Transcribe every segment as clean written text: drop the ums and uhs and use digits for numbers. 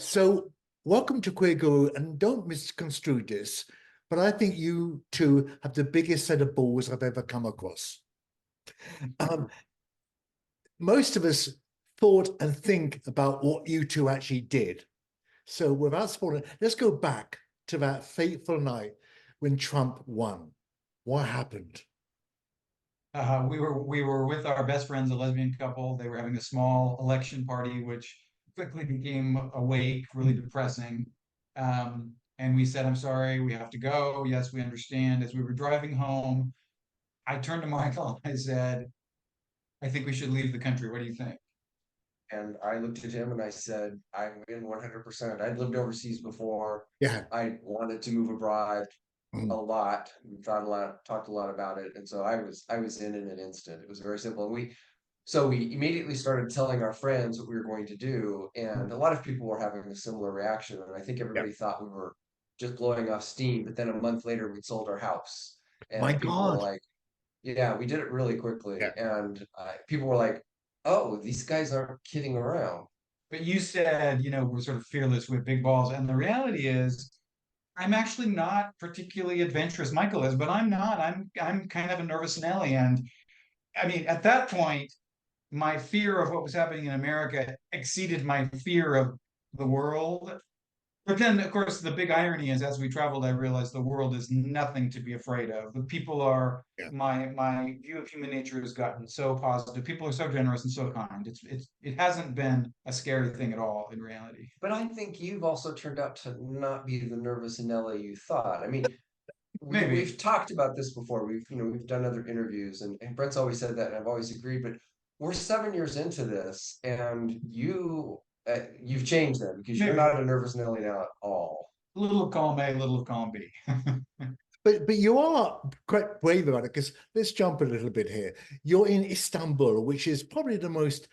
So welcome to Queerguru, and don't misconstrue this, but I think you two have the biggest set of balls I've ever come across. Most of us thought and think about what you two actually did. So without spoiling, let's go back to that fateful night when Trump won. What happened? We were with our best friends, a lesbian couple. They were having a small election party, which quickly became a wake, really depressing. And we said, "I'm sorry, we have to go. Yes, we understand." As we were driving home, I turned to Michael and I said, "I think we should leave the country. What do you think?" And I looked at him and I said, I'm in 100%. I'd lived overseas before. Yeah. I wanted to move abroad a Mm. lot. We thought a lot, talked a lot about it. And so I was in an instant. It was very simple. And we immediately started telling our friends what we were going to do. And a lot of people were having a similar reaction. And I think Yeah. everybody thought we were just blowing off steam. But then a month later, we'd sold our house. My And people were God. like, yeah, we did it really quickly. Yeah. And people were like, oh, these guys aren't kidding around. But you said, we're sort of fearless with big balls. And the reality is, I'm actually not particularly adventurous. Michael is, but I'm not. I'm kind of a nervous Nelly. And I mean, at that point, my fear of what was happening in America exceeded my fear of the world. But then, of course, the big irony is, as we traveled, I realized the world is nothing to be afraid of. The people are Yeah. my view of human nature has gotten so positive. People are so generous and so kind. It hasn't been a scary thing at all in reality. But I think you've also turned out to not be the nervous Nelly you thought. I mean, Maybe. we've talked about this before. We've done other interviews, and Brent's always said that, and I've always agreed. But we're 7 years into this, and you've changed them because you're Maybe. not a nervous Nelly now at all. A little of column A, a little of column B. But you are quite brave about it, because let's jump a little bit here. You're in Istanbul, which is probably the most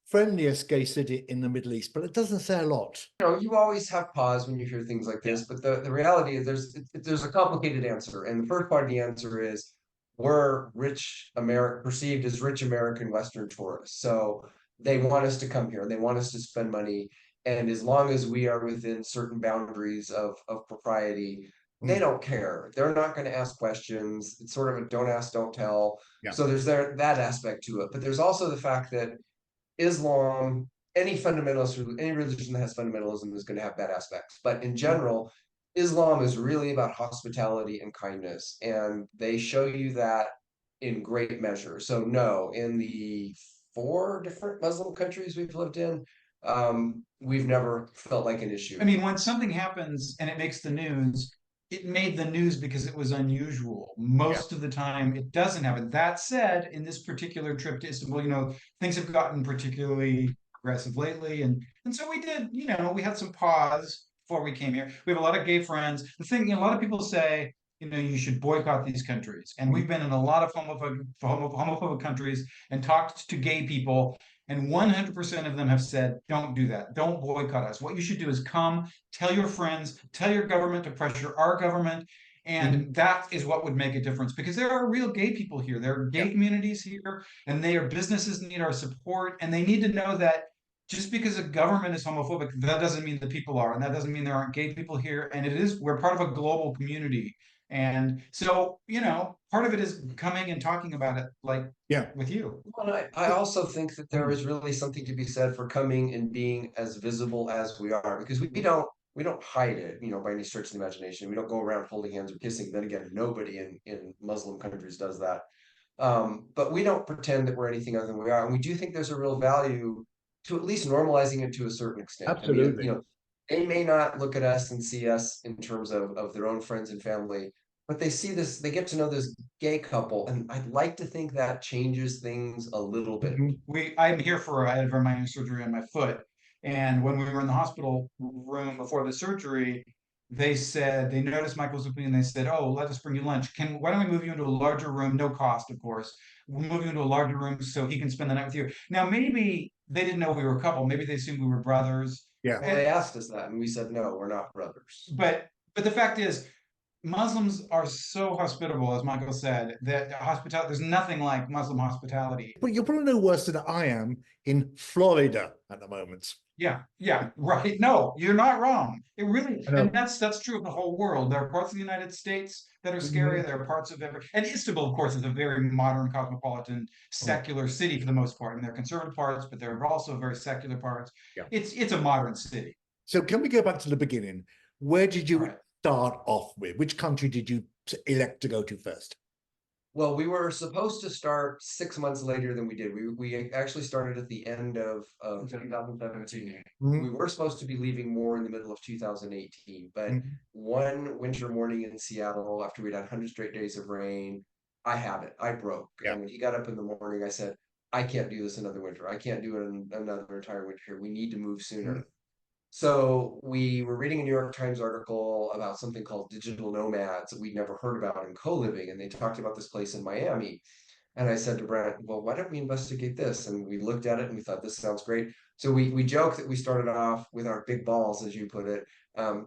friendliest gay city in the Middle East, but it doesn't say a lot. You always have pause when you hear things like this, but the reality is there's a complicated answer. And the first part of the answer is we're rich American, perceived as rich American Western tourists. So they want us to come here, they want us to spend money. And as long as we are within certain boundaries of propriety, they Mm. don't care. They're not going to ask questions. It's sort of a don't ask, don't tell. Yeah. So there's that aspect to it. But there's also the fact that Islam, any fundamentalist, any religion that has fundamentalism is going to have bad aspects. But in general, Islam is really about hospitality and kindness, and they show you that in great measure. So no, in the 4 different Muslim countries we've lived in, we've never felt like an issue. I mean, when something happens and it makes the news, it made the news because it was unusual. Most of the time, it doesn't happen. That said, in this particular trip to Istanbul, things have gotten particularly aggressive lately, and so we did. We had some pause before we came here. We have a lot of gay friends. The thing, a lot of people say, you should boycott these countries, and we've been in a lot of homophobic countries and talked to gay people, and 100% of them have said, don't do that. Don't boycott us. What you should do is come, tell your friends, tell your government to pressure our government. And that is what would make a difference, because there are real gay people here. There are gay communities here, and businesses need our support. And they need to know that just because a government is homophobic, that doesn't mean the people are. And that doesn't mean there aren't gay people here. And we're part of a global community. And so, part of it is coming and talking about it, like with you. Well, I also think that there is really something to be said for coming and being as visible as we are, because we don't hide it, by any stretch of the imagination. We don't go around holding hands or kissing. Then again, nobody in Muslim countries does that. But we don't pretend that we're anything other than we are. And we do think there's a real value to at least normalizing it to a certain extent. Absolutely. I mean, they may not look at us and see us in terms of their own friends and family, but they see this, they get to know this gay couple, and I'd like to think that changes things a little bit. I'm here I had a minor surgery on my foot. And when we were in the hospital room before the surgery, they noticed Michael was with me and they said, "Oh, let us bring you lunch. Why don't we move you into a larger room? No cost, of course. We'll move you into a larger room so he can spend the night with you." Now, maybe they didn't know we were a couple. Maybe they assumed we were brothers. Yeah. Well, they asked us that, and we said, no, we're not brothers. But the fact is, Muslims are so hospitable, as Michael said, that there's nothing like Muslim hospitality. But you're probably no worse than I am in Florida at the moment. Yeah, right. No, you're not wrong. It really, I and know. that's true of the whole world. There are parts of the United States that are scary. Mhm. There are parts of every, and Istanbul, of course, is a very modern, cosmopolitan, Oh, secular city for the most part. And there are conservative parts, but there are also very secular parts. yeah. It's a modern city. So can we go back to the beginning? Where did All you right. start off with? Which country did you elect to go to first? Well, we were supposed to start 6 months later than we did. We actually started at the end of 2017. We Mhm. were supposed to be leaving more in the middle of 2018, but Mhm. one winter morning in Seattle, after we'd had 100 straight days of rain, I had it. I broke. Yeah. And when he got up in the morning, I said, I can't do this another winter. I can't do it another entire winter here. We need to move Mhm. sooner. So we were reading a New York Times article about something called digital nomads that we'd never heard about in co-living, and they talked about this place in Miami. And I said to Brent, well, why don't we investigate this? And we looked at it and we thought, this sounds great. So we joked that we started off with our big balls, as you put it.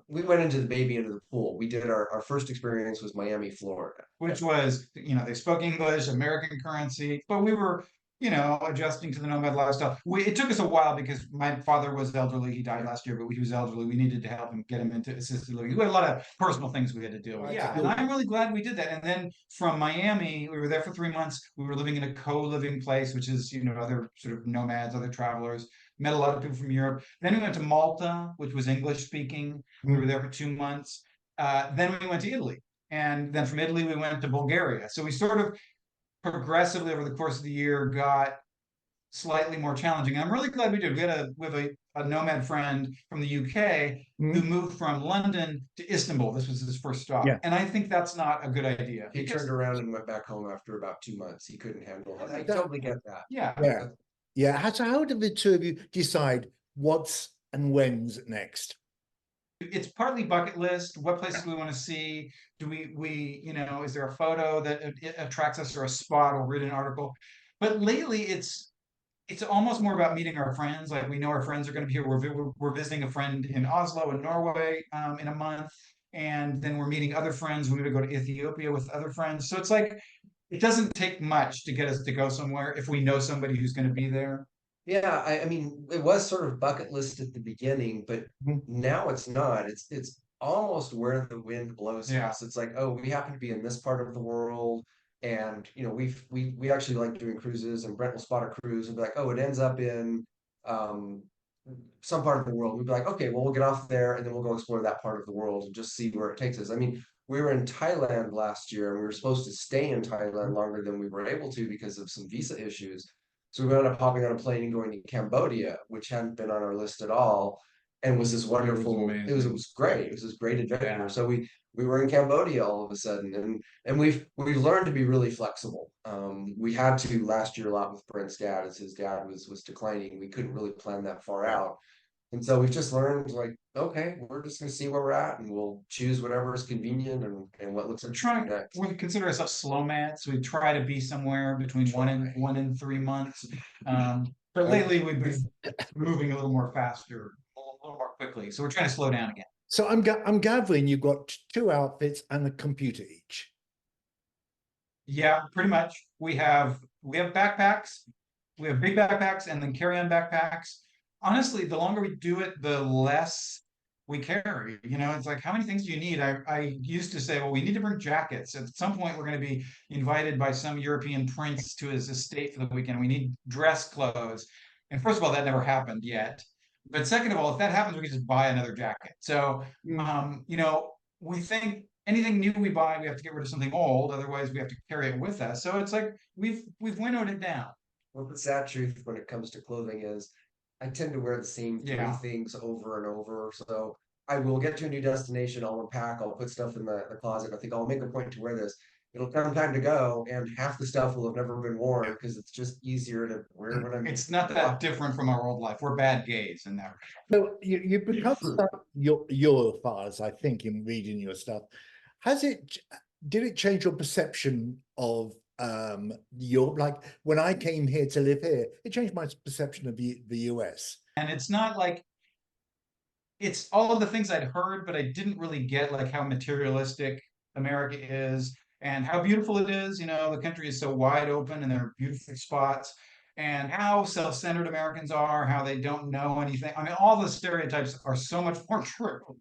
We went into the baby into the pool. We did our first experience was Miami, Florida. Which was, they spoke English, American currency, but we were, adjusting to the nomad lifestyle. It took us a while because my father was elderly. He died last year, but he was elderly. We needed to help him, get him into assisted living. We had a lot of personal things we had to deal with. Yeah, and I'm really glad we did that. And then from Miami, we were there for 3 months. We were living in a co-living place, which is, other sort of nomads, other travelers. Met a lot of people from Europe. Then we went to Malta, which was English speaking. We were there for 2 months. Then we went to Italy. And then from Italy, we went to Bulgaria. So we sort of progressively over the course of the year got slightly more challenging. And I'm really glad we did. We have a nomad friend from the UK who Mhm. moved from London to Istanbul. This was his first stop. Yeah. And I think that's not a good idea. He Because, turned around and went back home after about 2 months. He couldn't handle it. I That- totally get that. yeah, Yeah. Yeah. So how did the two of you decide what's and when's next? it's partly bucket list. What places do we want to see? Do is there a photo that attracts us or a spot or read an article? But lately it's almost more about meeting our friends. Like we know our friends are going to be here. We're visiting a friend in Oslo in Norway in a month, and then we're meeting other friends. We're going to go to Ethiopia with other friends. So it's like it doesn't take much to get us to go somewhere if we know somebody who's going to be there. Yeah, I mean, it was sort of bucket list at the beginning, but Mhm. now it's not. It's almost where the wind blows Yeah. us. It's like, oh, we happen to be in this part of the world, and we actually like doing cruises, and Brent will spot a cruise and be like, oh, it ends up in um some part of the world. We'd be like, okay, well, we'll get off there, and then we'll go explore that part of the world and just see where it takes us. I mean, we were in Thailand last year, and we were supposed to stay in Thailand longer than we were able to because of some visa issues. So we wound up hopping on a plane and going to Cambodia, which hadn't been on our list at all, and was this wonderful. It was great. It was this great adventure. Yeah. So we were in Cambodia all of a sudden, and we've learned to be really flexible. We had to last year a lot with Brent's dad, as his dad was declining. We couldn't really plan that far Yeah. out, and so we've just learned like, okay, we're just gonna see where we're at, and we'll choose whatever is convenient and what looks interesting next. We consider ourselves slow mats. We try to be somewhere between 1 and 3 months. But lately we've been moving a little more faster, a little more quickly. So we're trying to slow down again. So I'm gathering you've got two outfits and a computer each. Yeah, pretty much. We have backpacks. We have big backpacks and then carry-on backpacks. Honestly, the longer we do it, the less we carry. It's like, how many things do you need? I used to say, well, we need to bring jackets. At some point, we're going to be invited by some European prince to his estate for the weekend. We need dress clothes. And first of all, that never happened yet. But second of all, if that happens, we can just buy another jacket. So, we think anything new we buy, we have to get rid of something old. Otherwise, we have to carry it with us. So it's like we've winnowed it down. Well, the sad truth when it comes to clothing is I tend to wear the same three Yeah. things over and over. So I will get to a new destination, I'll unpack, I'll put stuff in the closet. I think I'll make a point to wear this. It'll come time to go, and half the stuff will have never been worn because it's just easier to wear when I'm. It's not that different from our old life. We're bad gays in that. So you've become your fathers, I think, in reading your stuff. Did it change your perception of Europe? Like when I came here to live here, it changed my perception of the US. And it's not like it's all of the things I'd heard, but I didn't really get like how materialistic America is and how beautiful it is. The country is so wide open and there are beautiful spots. and how self-centered Americans are, how they don't know anything. I mean, all the stereotypes are so much more true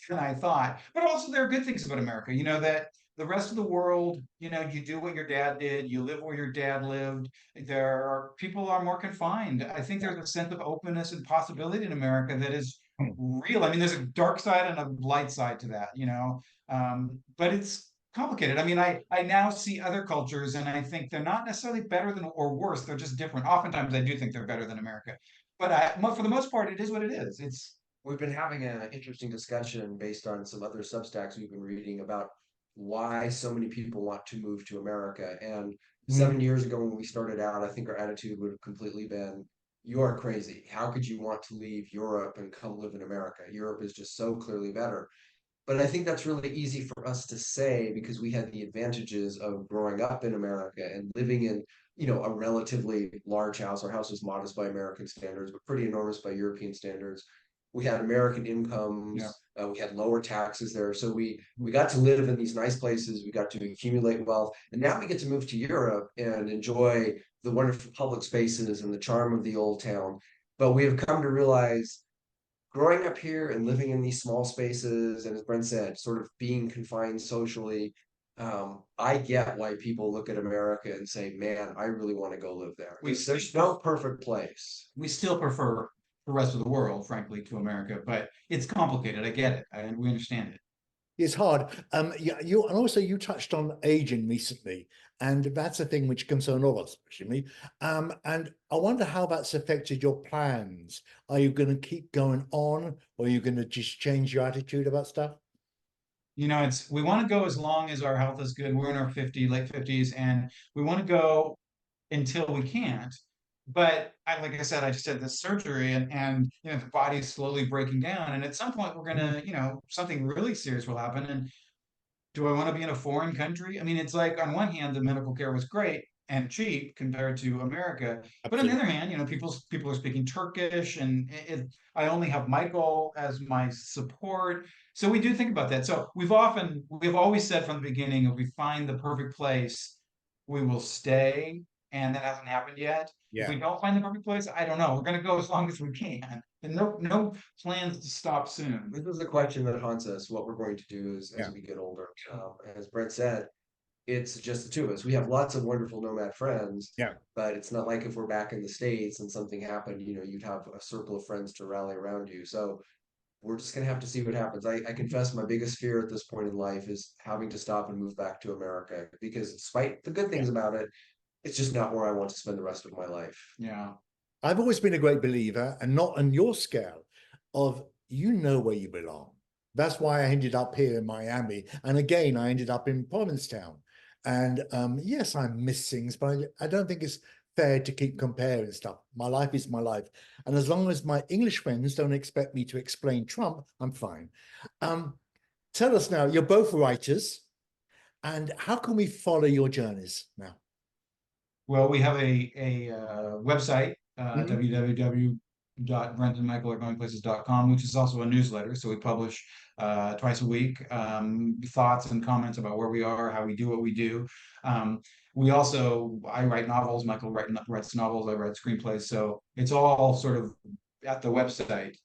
than I thought. But also, there are good things about America. You know that the rest of the world, you know, you do what your dad did, you live where your dad lived. There are people are more confined. I think there's a sense of openness and possibility in America that is real. I mean, there's a dark side and a light side to that, you know, but it's complicated. I mean, I now see other cultures and I think they're not necessarily better than or worse. They're just different. Oftentimes, I do think they're better than America, but for the most part, it is what it is. It's We've been having an interesting discussion based on some other Substacks we've been reading about why so many people want to move to America. And 7 years ago, when we started out, I think our attitude would have completely been, you are crazy. How could you want to leave Europe and come live in America? Europe is just so clearly better. But I think that's really easy for us to say because we had the advantages of growing up in America and living in, a relatively large house. Our house was modest by American standards, but pretty enormous by European standards. We had American incomes. We had lower taxes there. So we got to live in these nice places. We got to accumulate wealth. And now we get to move to Europe and enjoy the wonderful public spaces and the charm of the old town. But we have come to realize growing up here and living in these small spaces, and as Brent said, sort of being confined socially, I get why people look at America and say, man, I really want to go live there. There's no perfect place. We still prefer the rest of the world, frankly, to America, but it's complicated. I get it, and we understand it. It's hard. Yeah, and also you touched on aging recently, and that's a thing which concerns all of us, especially me. And I wonder how that's affected your plans. Are you going to keep going on, or are you going to just change your attitude about stuff? You know, we want to go as long as our health is good. We're in our late 50s, and we want to go until we can't. But like I said, I just had this surgery and you know, the body's slowly breaking down. And at some point we're gonna, you know, something really serious will happen. And do I want to be in a foreign country? I mean, it's like on one hand, the medical care was great and cheap compared to America, but on the other hand, you know, people are speaking Turkish, and I only have Michael as my support. So we do think about that. So we've always said from the beginning, if we find the perfect place, we will stay, and that hasn't happened yet. If Yeah. we don't find the perfect place, I don't know. We're going to go as long as we can, and no plans to stop soon. This is the question that haunts us, what we're going to do as we get older. As Brent said, it's just the two of us. We have lots of wonderful nomad friends, Yeah. but it's not like if we're back in the States and something happened, you'd have a circle of friends to rally around you. So we're just gonna have to see what happens. I confess my biggest fear at this point in life is having to stop and move back to America, because despite the good things about it, it's just not where I want to spend the rest of my life. Yeah. I've always been a great believer, and not on your scale, of you know where you belong. That's why I ended up here in Miami. And again, I ended up in Provincetown. And yes, I miss things, but I don't think it's fair to keep comparing stuff. My life is my life. And as long as my English friends don't expect me to explain Trump, I'm fine. Tell us now, you're both writers, and how can we follow your journeys now? Well, we have a website, www.brentandmichael.goingplaces.com, which is also a newsletter. So we publish twice a week thoughts and comments about where we are, how we do what we do. I write novels. Michael writes novels. I write screenplays. So it's all sort of at the website.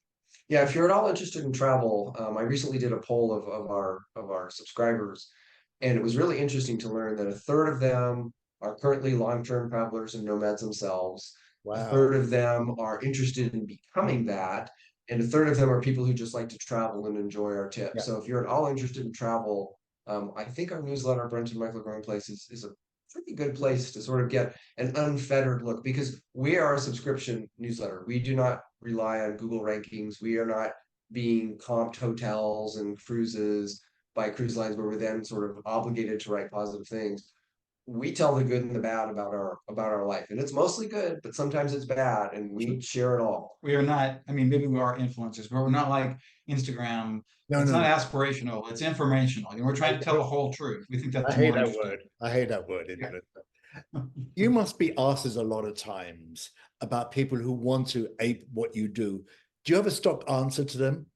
Yeah, if you're at all interested in travel, I recently did a poll of our subscribers, and it was really interesting to learn that a third of them are currently long-term travelers and nomads themselves. Wow. A third of them are interested in becoming that, and a third of them are people who just like to travel and enjoy our tips. Yeah. So if you're at all interested in travel, I think our newsletter, Brent and Michael Going Places, is a pretty good place to sort of get an unfettered look, because we are a subscription newsletter. We do not rely on Google rankings. We are not being comped hotels and cruises by cruise lines where we're then sort of obligated to write positive things. We tell the good and the bad about our life, and it's mostly good, but sometimes it's bad, and we share it all. We are not, I mean, maybe we are influencers, but we're not like Instagram. It's not aspirational, it's informational. You know, we're trying to tell the whole truth. We think that's more interesting. I hate that word, influencer. You must be asked this a lot of times about people who want to ape what you do. Do you have a stock answer to them?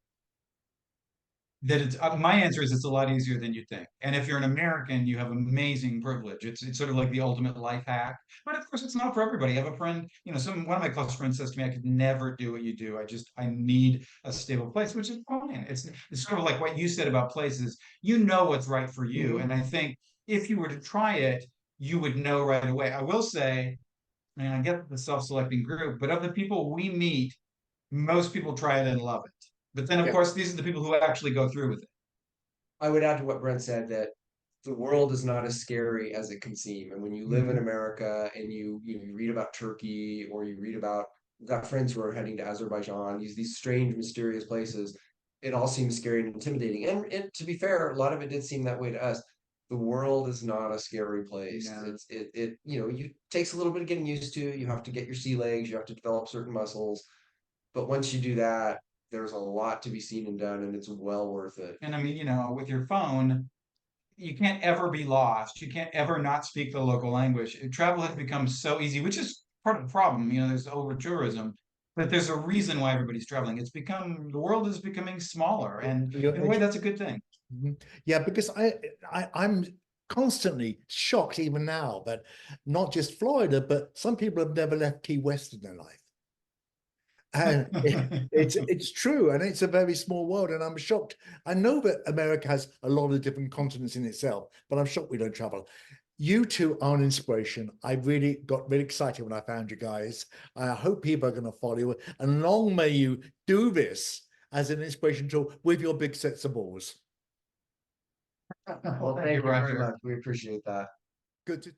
that it's my answer is it's a lot easier than you think. And if you're an American, you have amazing privilege. It's sort of like the ultimate life hack. But of course, it's not for everybody. I have a friend, one of my close friends says to me, "I could never do what you do. I need a stable place," which is fine. It's sort of like what you said about places. You know what's right for you, and I think if you were to try it, you would know right away. I will say, and I get the self-selecting group, but of the people we meet, most people try it and love it. But then, of Yeah. course, these are the people who actually go through with it. I would add to what Brent said that the world is not as scary as it can seem. And when you live in America and you read about Turkey, or you read about, we've got friends who are heading to Azerbaijan, these strange, mysterious places, it all seems scary and intimidating. And to be fair, a lot of it did seem that way to us. The world is not a scary place. Yeah. You takes a little bit of getting used to. You have to get your sea legs, you have to develop certain muscles. But once you do that, there's a lot to be seen and done, and it's well worth it. And I mean, with your phone, you can't ever be lost. You can't ever not speak the local language. Travel has become so easy, which is part of the problem. There's over tourism, but there's a reason why everybody's traveling. The world is becoming smaller, and in a way, that's a good thing. Yeah, because I'm constantly shocked even now that not just Florida, but some people have never left Key West in their life. And it's true, and it's a very small world, and I'm shocked. I know that America has a lot of different continents in itself, but I'm shocked we don't travel. You two are an inspiration. I really got really excited when I found you guys. I hope people are going to follow you, and long may you do this as an inspiration tool with your big sets of balls. Well, thank you very much. We appreciate that. Good to